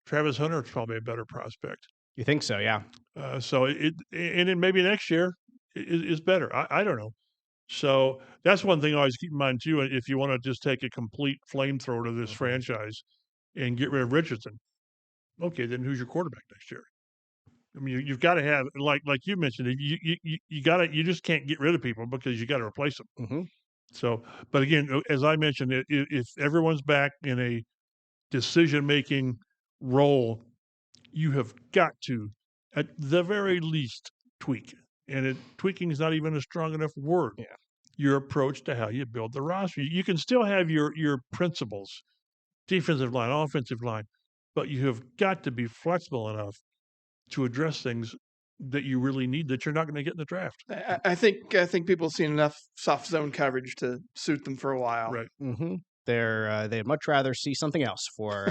Travis Hunter is probably a better prospect. You think so? Yeah. And then maybe next year is better. I don't know. So that's one thing I always keep in mind too. If you want to just take a complete flamethrower to this franchise and get rid of Richardson, okay, then who's your quarterback next year? I mean, you've got to have like you mentioned, you just can't get rid of people because you got to replace them. Mm-hmm. So, but again, as I mentioned, if everyone's back in a decision-making role, you have got to, at the very least, tweak. And tweaking is not even a strong enough word. Yeah. Your approach to how you build the roster. You can still have your principles, defensive line, offensive line, but you have got to be flexible enough to address things that you really need that you're not going to get in the draft. I think people have seen enough soft zone coverage to suit them for a while. Right. Mm-hmm. They'd much rather see something else for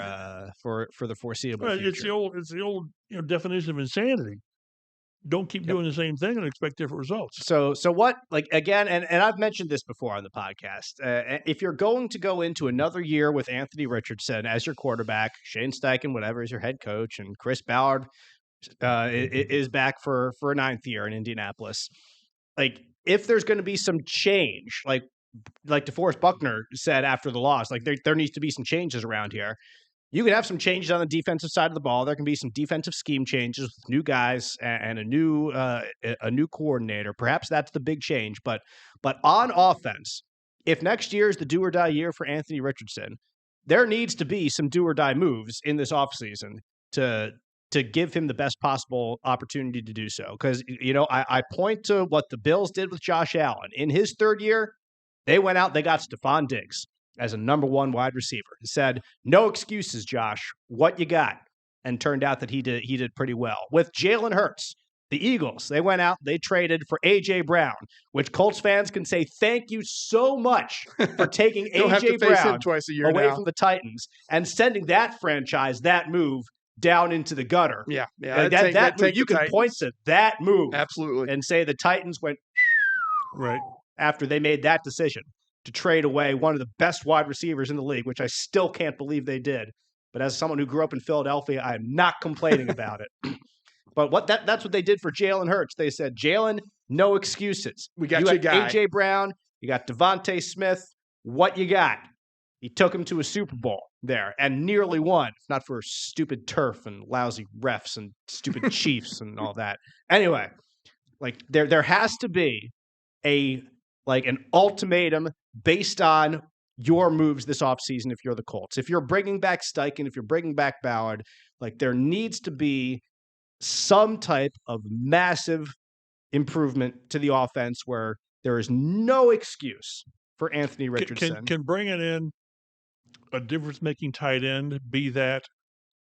the foreseeable future. It's the old definition of insanity. Don't keep doing the same thing and expect different results. So what, like, again, and I've mentioned this before on the podcast, if you're going to go into another year with Anthony Richardson as your quarterback, Shane Steichen, whatever, is your head coach, and Chris Ballard is back for a ninth year in Indianapolis, like, if there's going to be some change, like DeForest Buckner said after the loss, like there needs to be some changes around here. You can have some changes on the defensive side of the ball. There can be some defensive scheme changes with new guys and a new coordinator. Perhaps that's the big change. But on offense, if next year is the do or die year for Anthony Richardson, there needs to be some do or die moves in this offseason to give him the best possible opportunity to do so. Because I point to what the Bills did with Josh Allen in his third year. They went out, they got Stephon Diggs as a number one wide receiver. He said, no excuses, Josh. What you got? And turned out that he did pretty well. With Jalen Hurts, the Eagles, they went out, they traded for A.J. Brown, which Colts fans can say thank you so much for taking A.J. Brown twice a year away from the Titans and sending that franchise, that move, down into the gutter. Yeah. That move, you can point to that move. Absolutely. And say the Titans went right after they made that decision to trade away one of the best wide receivers in the league, which I still can't believe they did. But as someone who grew up in Philadelphia, I'm not complaining about it. But that's what they did for Jalen Hurts. They said, Jalen, no excuses. We got you guy. A.J. Brown, you got Devontae Smith. What you got? He took him to a Super Bowl there and nearly won, if not for stupid turf and lousy refs and stupid Chiefs and all that. Anyway, like there has to be an ultimatum based on your moves this offseason if you're the Colts. If you're bringing back Steichen, if you're bringing back Ballard, like there needs to be some type of massive improvement to the offense where there is no excuse for Anthony Richardson. Can bringing in a difference-making tight end be that,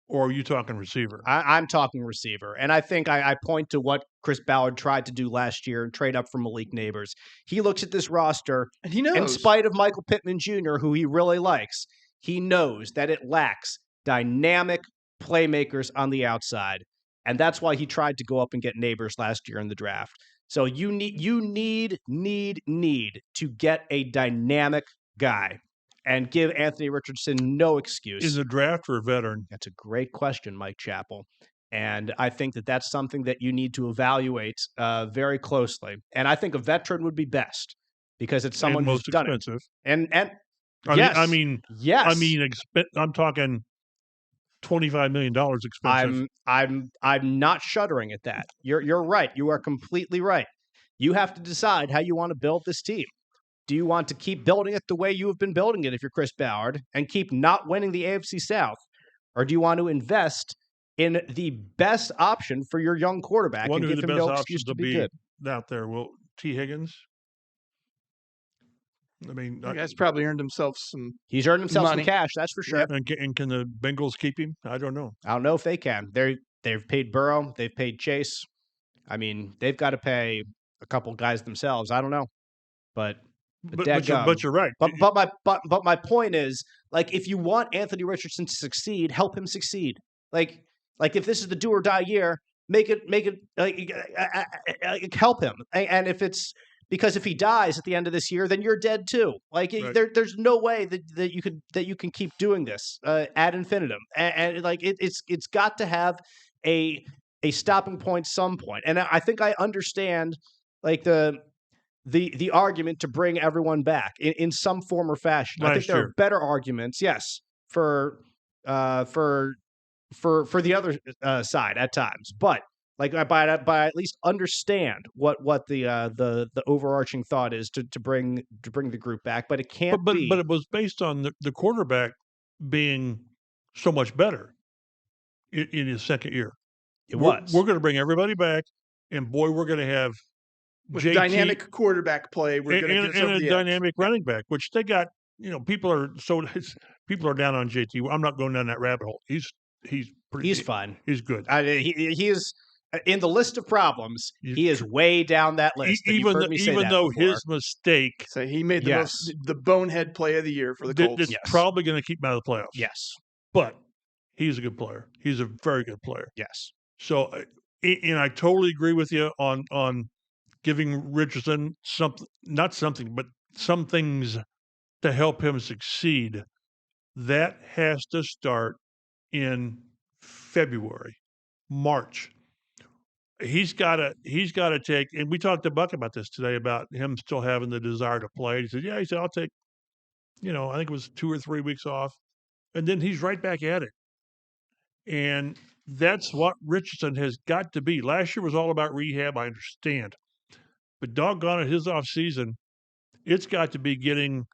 or are you talking receiver? I'm talking receiver. And I think I point to what Chris Ballard tried to do last year and trade up from Malik Neighbors. He looks at this roster, and he knows, in spite of Michael Pittman Jr., who he really likes, he knows that it lacks dynamic playmakers on the outside. And that's why he tried to go up and get Neighbors last year in the draft. So you need to get a dynamic guy and give Anthony Richardson no excuse. In the draft or a veteran? That's a great question, Mike Chappell. And I think that that's something that you need to evaluate very closely. And I think a veteran would be best because it's someone who's done expensive. It. And yes. Yes. I'm talking $25 million expensive. I'm not shuddering at that. You're right. You are completely right. You have to decide how you want to build this team. Do you want to keep building it the way you have been building it if you're Chris Ballard and keep not winning the AFC South? Or do you want to invest in the best option for your young quarterback and give him no excuse to be good? Out there, T. Higgins? I mean, the guy's probably earned himself some. He's earned himself money. some cash, that's for sure. And can the Bengals keep him? I don't know. I don't know if they can. They've paid Burrow, they've paid Chase. I mean, they've got to pay a couple guys themselves. I don't know, but But you're right. But my point is, like, if you want Anthony Richardson to succeed, help him succeed. Like if this is the do or die year, make it help him. And if it's because if he dies at the end of this year, then you're dead too. Like Right. there's no way that you can keep doing this ad infinitum. And like it's got to have a stopping point, some point. And I think I understand like the argument to bring everyone back in some form or fashion. I think there are better arguments, yes, for the other side at times, but like by at least understand what the overarching thought is to bring the group back, but it can't be. But it was based on the quarterback being so much better in his second year. We're going to bring everybody back, and boy, we're going to have with JT, dynamic quarterback play. We're going to get and a the dynamic running back, which they got. You know, people are down on JT. I'm not going down that rabbit hole. He's fine. He's good. He is in the list of problems. He is way down that list. Even though his mistake, so he made the bonehead play of the year for the Colts. It's probably going to keep him out of the playoffs. Yes, but he's a good player. He's a very good player. Yes. So, and I totally agree with you on giving Richardson some things to help him succeed. That has to start in February, March. He's got to take, and we talked to Buck about this today about him still having the desire to play. He said, I'll take, I think it was 2 or 3 weeks off, and then he's right back at it. And that's what Richardson has got to be. Last year was all about rehab, I understand. But doggone it, his offseason, it's got to be getting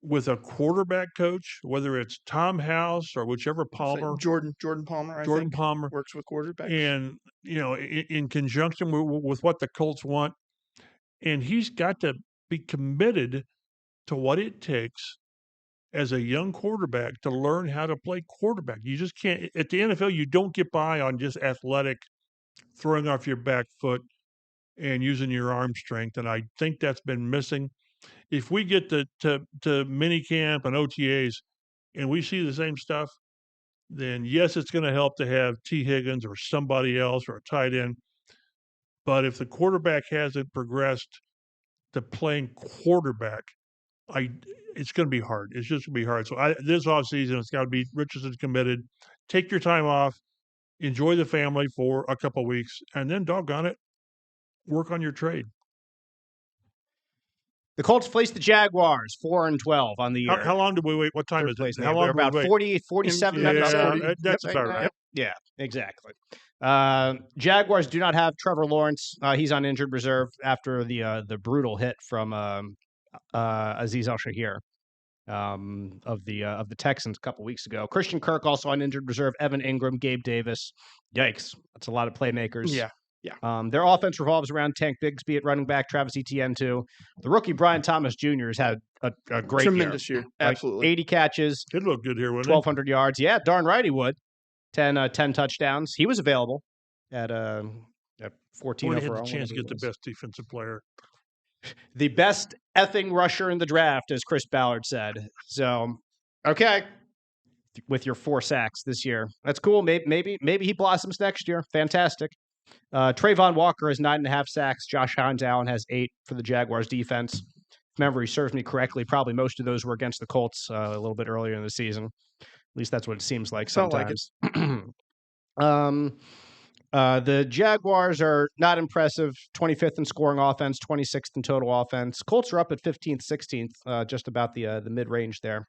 with a quarterback coach, whether it's Tom House or whichever Palmer. Jordan Palmer, I think, Palmer works with quarterbacks. And, in conjunction with what the Colts want. And he's got to be committed to what it takes as a young quarterback to learn how to play quarterback. You just can't – at the NFL, you don't get by on just athletic, throwing off your back foot and using your arm strength, and I think that's been missing. If we get to minicamp and OTAs and we see the same stuff, then yes, it's going to help to have T. Higgins or somebody else or a tight end. But if the quarterback hasn't progressed to playing quarterback, it's going to be hard. It's just going to be hard. So this offseason, it's got to be Richardson committed. Take your time off, enjoy the family for a couple of weeks, and then doggone it, work on your trade. The Colts faced the Jaguars 4-12 on the year. How long did we wait? What time is it? How long? About 47 minutes. That's about right. Yep. Yeah, exactly. Jaguars do not have Trevor Lawrence. He's on injured reserve after the brutal hit from Azeez Al-Shaair of the Texans a couple weeks ago. Christian Kirk also on injured reserve. Evan Ingram, Gabe Davis. Yikes, that's a lot of playmakers. Yeah. Their offense revolves around Tank Bigsby at running back, Travis Etienne too. The rookie Brian Thomas Jr. has had a great tremendous year. Absolutely. 80 catches. He'd look good here, wouldn't 1,200 yards. Yeah, darn right he would. 10 touchdowns. He was available at 14 overall. He overall. had the chance to get the best defensive player. The best effing rusher in the draft, as Chris Ballard said. So, okay. With your 4 sacks this year. That's cool. Maybe he blossoms next year. Fantastic. Trayvon Walker has 9.5 sacks. Josh Hines Allen has 8 for the Jaguars defense. If memory serves me correctly, probably most of those were against the Colts a little bit earlier in the season. At least that's what it seems like sometimes. The Jaguars are not impressive. 25th in scoring offense, 26th in total offense. Colts are up at 15th, 16th, just about the mid-range there.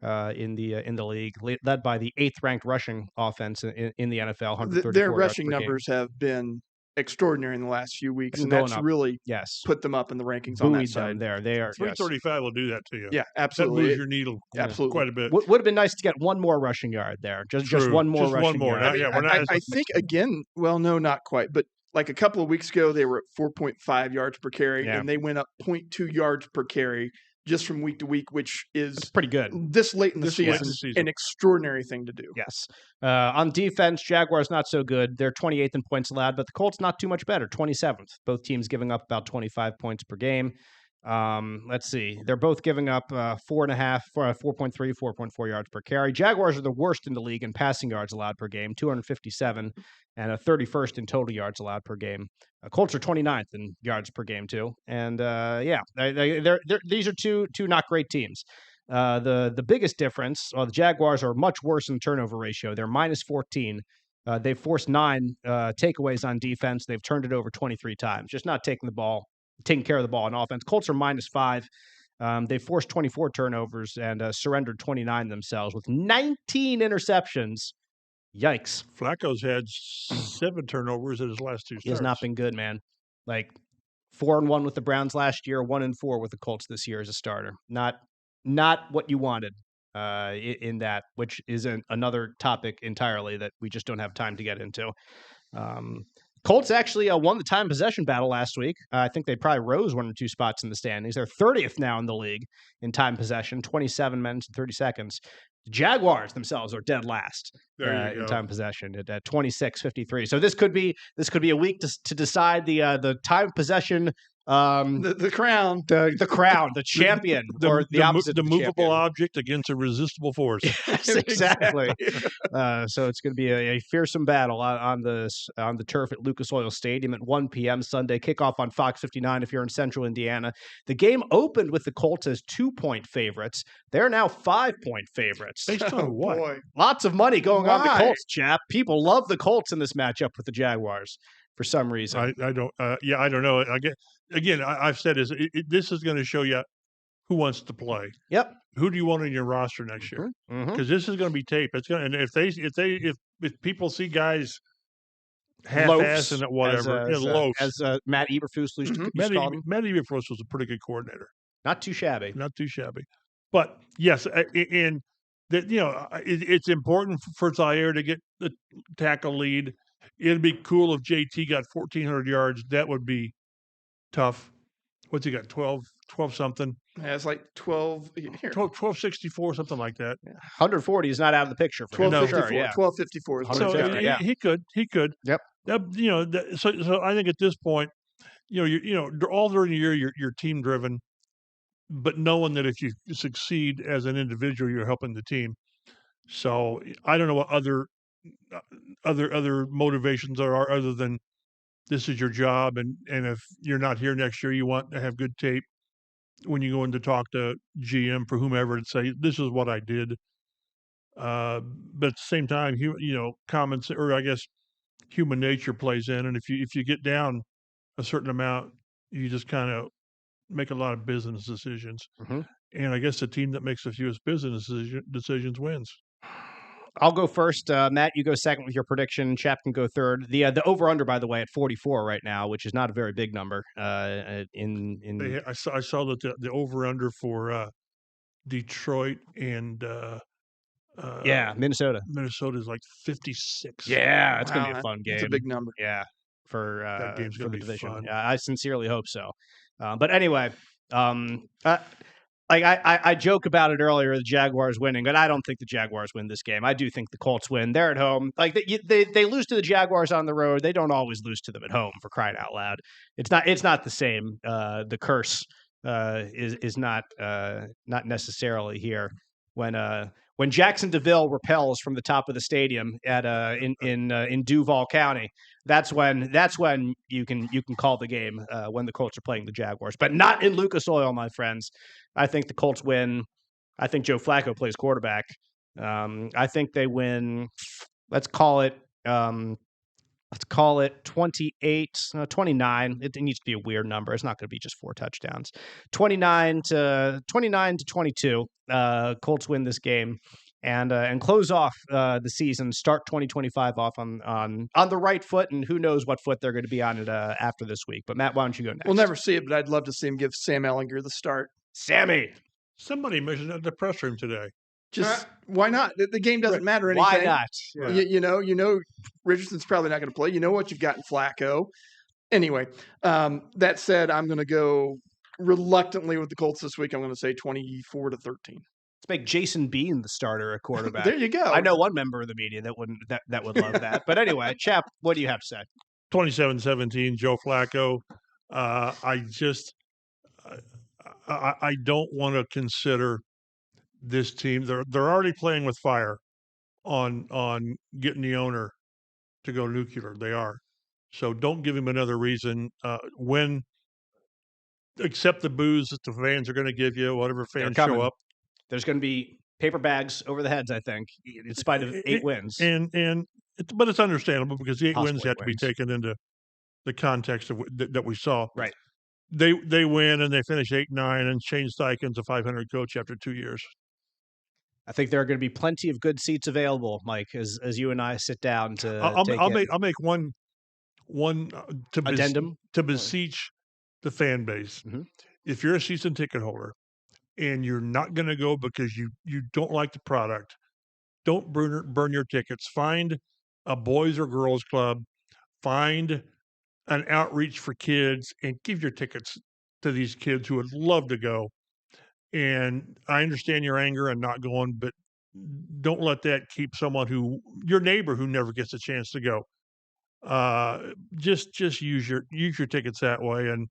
In the league, led by the 8th ranked rushing offense in the NFL. 134 Their rushing numbers have been extraordinary in the last few weeks, and that's really put them up in the rankings on that side. There, they are. 335 will do that to you. Yeah, absolutely. That moves your needle quite a bit. Would have been nice to get one more rushing yard there. Just one more rushing yard. I think again. Well, no, not quite, but. Like a couple of weeks ago, they were at 4.5 yards per carry, and they went up 0.2 yards per carry just from week to week, which is pretty good. This late in the season, an extraordinary thing to do. Yes. On defense, Jaguars not so good. They're 28th in points allowed, but the Colts not too much better, 27th. Both teams giving up about 25 points per game. Let's see. They're both giving up 4.3, 4.4 yards per carry. Jaguars are the worst in the league in passing yards allowed per game, 257, and a 31st in total yards allowed per game. Colts are 29th in yards per game too. And these are two not great teams. The biggest difference, the Jaguars are much worse in turnover ratio. They're minus 14. They've forced 9 takeaways on defense. They've turned it over 23 times, just not taking care of the ball on offense. Colts are minus 5. They forced 24 turnovers and surrendered 29 themselves with 19 interceptions. Yikes. Flacco's had 7 turnovers in his last 2 starts. He has not been good, man. Like 4-1 with the Browns last year, 1-4 with the Colts this year as a starter. Not what you wanted in that, which is another topic entirely that we just don't have time to get into. Colts actually won the time possession battle last week. I think they probably rose 1 or 2 spots in the standings. They're 30th now in the league in time possession, 27 minutes and 30 seconds. The Jaguars themselves are dead last in time possession at 26-53. So this could be a week to decide the time possession. The crown, the champion, or the opposite, the movable champion. Object against a resistible force. Yes, exactly. So it's going to be a fearsome battle on the turf at Lucas Oil Stadium at 1 p.m. Sunday. Kickoff on Fox 59 if you're in Central Indiana. The game opened with the Colts as 2-point favorites. They're now 5-point favorites. Based on what? Boy. Lots of money going on the Colts, chap. People love the Colts in this matchup with the Jaguars for some reason. I don't. I don't know. I've said this is going to show you who wants to play. Yep. Who do you want in your roster next year? Mm-hmm. Because this is going to be tape. It's going, and if people see guys half-ass and whatever, loafs, as Matt Eberflus used to call him. Matt Eberflus was a pretty good coordinator. Not too shabby. But yes, and that it's important for Zaire to get the tackle lead. It'd be cool if JT got 1,400 yards. That would be tough. What's he got? 12 something? Yeah, it's like 12. 1264, something like that. 140 is not out of the picture for him. 1254. 1254. So he could. Yep. So I think at this point, all during the year you're team driven, but knowing that if you succeed as an individual, you're helping the team. So I don't know what other motivations are other than this is your job, and if you're not here next year, you want to have good tape when you go in to talk to GM for whomever to say this is what I did. But at the same time, comments, or I guess human nature plays in, and if you get down a certain amount, you just kind of make a lot of business decisions. Mm-hmm. And I guess the team that makes the fewest business decisions wins. I'll go first. Matt, you go second with your prediction. Chap can go third. The over-under, by the way, at 44 right now, which is not a very big number. I saw that the over-under for Detroit and Minnesota. Minnesota is like 56. Yeah, it's going to be a fun game. It's a big number. Yeah, that game's going to be division. fun. Yeah, I sincerely hope so. But anyway, I joke about it earlier, the Jaguars winning, but I don't think the Jaguars win this game. I do think the Colts win. They're at home. Like they lose to the Jaguars on the road. They don't always lose to them at home, for crying out loud. It's not the same. The curse is not necessarily here. When Jackson DeVille repels from the top of the stadium at in Duval County, that's when you can call the game when the Colts are playing the Jaguars, but not in Lucas Oil, my friends. I think the Colts win. I think Joe Flacco plays quarterback. I think they win. Let's call it 28, 29. It needs to be a weird number. It's not going to be just 4 touchdowns. 29 to 22. Colts win this game and close off the season. Start 2025 off on the right foot, and who knows what foot they're going to be on it after this week. But Matt, why don't you go next? We'll never see it, but I'd love to see him give Sam Ehlinger the start. Sammy. Somebody mentioned it in the press room today. Just why not? The game doesn't matter anything. Why not? Yeah. You know, Richardson's probably not going to play. You know what you've got in Flacco. Anyway, that said, I'm going to go reluctantly with the Colts this week. I'm going to say 24-13. Let's make Jason Bean the starter at quarterback. There you go. I know one member of the media that would love that. But anyway, Chap, what do you have to say? 27-17, Joe Flacco. I don't want to consider this team. They're already playing with fire on getting the owner to go nuclear. They are. So don't give him another reason. Accept the booze that the fans are going to give you, whatever fans show up. There's going to be paper bags over the heads, I think, in spite of 8 wins. But it's understandable because the 8 Possibly wins have to be taken into the context of that we saw. Right. They win and they finish 8-9, and Shane Steichen's a 500 coach after 2 years. I think there are going to be plenty of good seats available, Mike, as you and I sit down to. I'll make one addendum to beseech the fan base. Mm-hmm. If you're a season ticket holder and you're not going to go because you don't like the product, don't burn your tickets. Find a boys or girls club. Find an outreach for kids and give your tickets to these kids who would love to go. And I understand your anger and not going, but don't let that keep your neighbor who never gets a chance to go. Just use your tickets that way and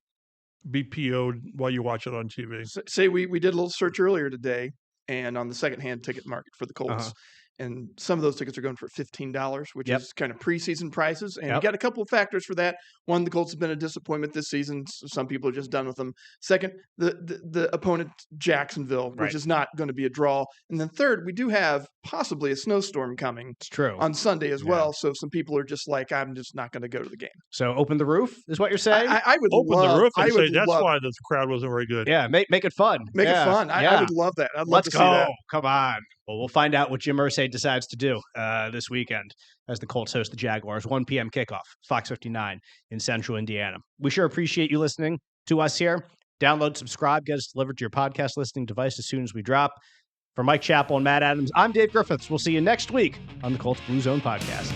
be PO'd while you watch it on TV. Say we did a little search earlier today, and on the secondhand ticket market for the Colts. And some of those tickets are going for $15, which is kind of preseason prices. And you got a couple of factors for that. One, the Colts have been a disappointment this season. Some people are just done with them. Second, the opponent, Jacksonville, which is not going to be a draw. And then third, we do have possibly a snowstorm coming. It's true. On Sunday as well. So some people are just like, I'm just not going to go to the game. So open the roof is what you're saying? I would open love, the roof and say that's love, why the crowd wasn't very good. Yeah, make it fun. Make it fun. I would love that. I'd love to see that. Come on. Well, we'll find out what Jim Irsay decides to do this weekend as the Colts host the Jaguars. 1 p.m. kickoff, Fox 59 in Central Indiana. We sure appreciate you listening to us here. Download, subscribe, get us delivered to your podcast listening device as soon as we drop. For Mike Chappell and Matt Adams, I'm Dave Griffiths. We'll see you next week on the Colts Blue Zone Podcast.